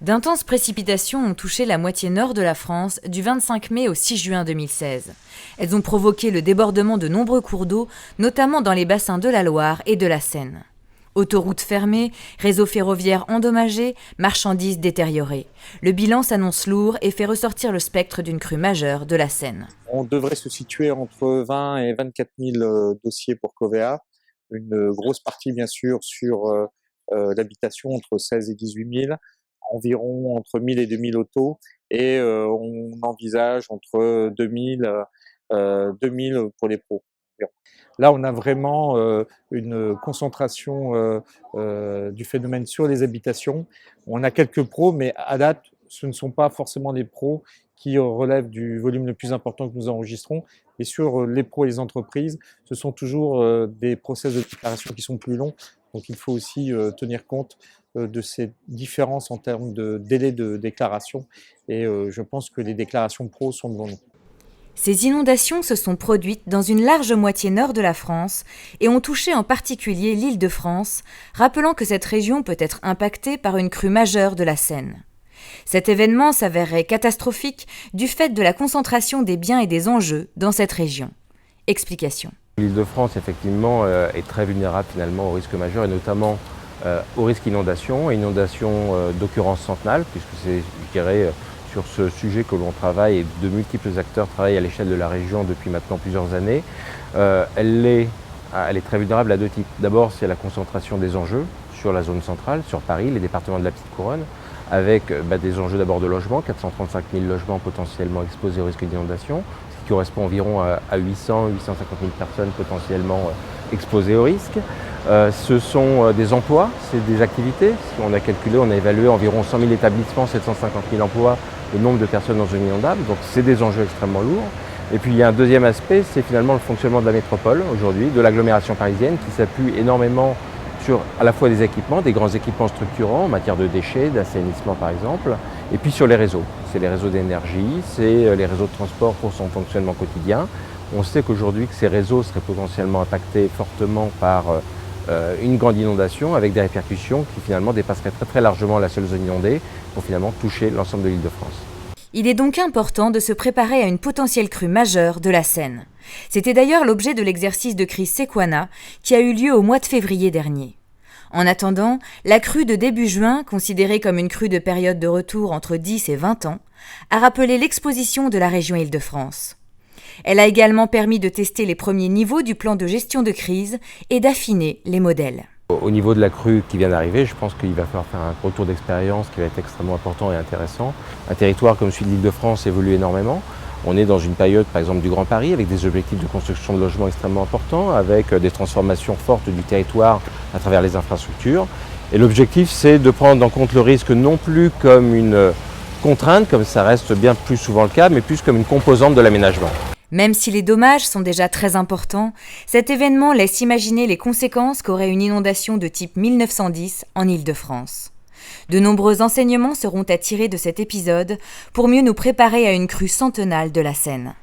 D'intenses précipitations ont touché la moitié nord de la France du 25 mai au 6 juin 2016. Elles ont provoqué le débordement de nombreux cours d'eau, notamment dans les bassins de la Loire et de la Seine. Autoroutes fermées, réseaux ferroviaires endommagés, marchandises détériorées. Le bilan s'annonce lourd et fait ressortir le spectre d'une crue majeure de la Seine. On devrait se situer entre 20 et 24 000 dossiers pour Covéa. Une grosse partie, bien sûr, sur l'habitation, entre 16 et 18 000. Environ entre 1000 et 2000 autos. Et on envisage entre 2000 pour les pros. Là, on a vraiment une concentration du phénomène sur les habitations. On a quelques pros, mais à date, ce ne sont pas forcément des pros qui relèvent du volume le plus important que nous enregistrons. Et sur les pros et les entreprises, ce sont toujours des process de déclaration qui sont plus longs. Donc il faut aussi tenir compte de ces différences en termes de délai de déclaration. Et je pense que les déclarations pro sont devant nous. Ces inondations se sont produites dans une large moitié nord de la France et ont touché en particulier l'Île-de-France, rappelant que cette région peut être impactée par une crue majeure de la Seine. Cet événement s'avérerait catastrophique du fait de la concentration des biens et des enjeux dans cette région. Explication. L'Île-de-France, effectivement, est très vulnérable finalement au risque majeur et notamment au risque inondation d'occurrence centenale, puisque c'est, je dirais, sur ce sujet que l'on travaille et de multiples acteurs travaillent à l'échelle de la région depuis maintenant plusieurs années. Elle est très vulnérable à deux types. D'abord, c'est la concentration des enjeux sur la zone centrale, sur Paris, les départements de la Petite Couronne, avec des enjeux d'abord de logement, 435 000 logements potentiellement exposés au risque d'inondation, ce qui correspond environ à 800 850 000 personnes potentiellement exposées au risque. Ce sont des emplois, c'est des activités. Si on a calculé, on a évalué environ 100 000 établissements, 750 000 emplois, le nombre de personnes dans zone inondable. Donc c'est des enjeux extrêmement lourds. Et puis il y a un deuxième aspect, c'est finalement le fonctionnement de la métropole aujourd'hui, de l'agglomération parisienne, qui s'appuie énormément sur à la fois des équipements, des grands équipements structurants en matière de déchets, d'assainissement par exemple, et puis sur les réseaux. C'est les réseaux d'énergie, c'est les réseaux de transport pour son fonctionnement quotidien. On sait qu'aujourd'hui que ces réseaux seraient potentiellement impactés fortement par une grande inondation avec des répercussions qui finalement dépasseraient très très largement la seule zone inondée pour finalement toucher l'ensemble de l'Île-de-France. Il est donc important de se préparer à une potentielle crue majeure de la Seine. C'était d'ailleurs l'objet de l'exercice de crise Sequana qui a eu lieu au mois de février dernier. En attendant, la crue de début juin, considérée comme une crue de période de retour entre 10 et 20 ans, a rappelé l'exposition de la région Île-de-France. Elle a également permis de tester les premiers niveaux du plan de gestion de crise et d'affiner les modèles. Au niveau de la crue qui vient d'arriver, je pense qu'il va falloir faire un retour d'expérience qui va être extrêmement important et intéressant. Un territoire comme celui de l'Île-de-France évolue énormément. On est dans une période, par exemple, du Grand Paris, avec des objectifs de construction de logements extrêmement importants, avec des transformations fortes du territoire à travers les infrastructures. Et l'objectif, c'est de prendre en compte le risque non plus comme une contrainte, comme ça reste bien plus souvent le cas, mais plus comme une composante de l'aménagement. Même si les dommages sont déjà très importants, cet événement laisse imaginer les conséquences qu'aurait une inondation de type 1910 en Île-de-France. De nombreux enseignements seront à tirer de cet épisode pour mieux nous préparer à une crue centenale de la Seine.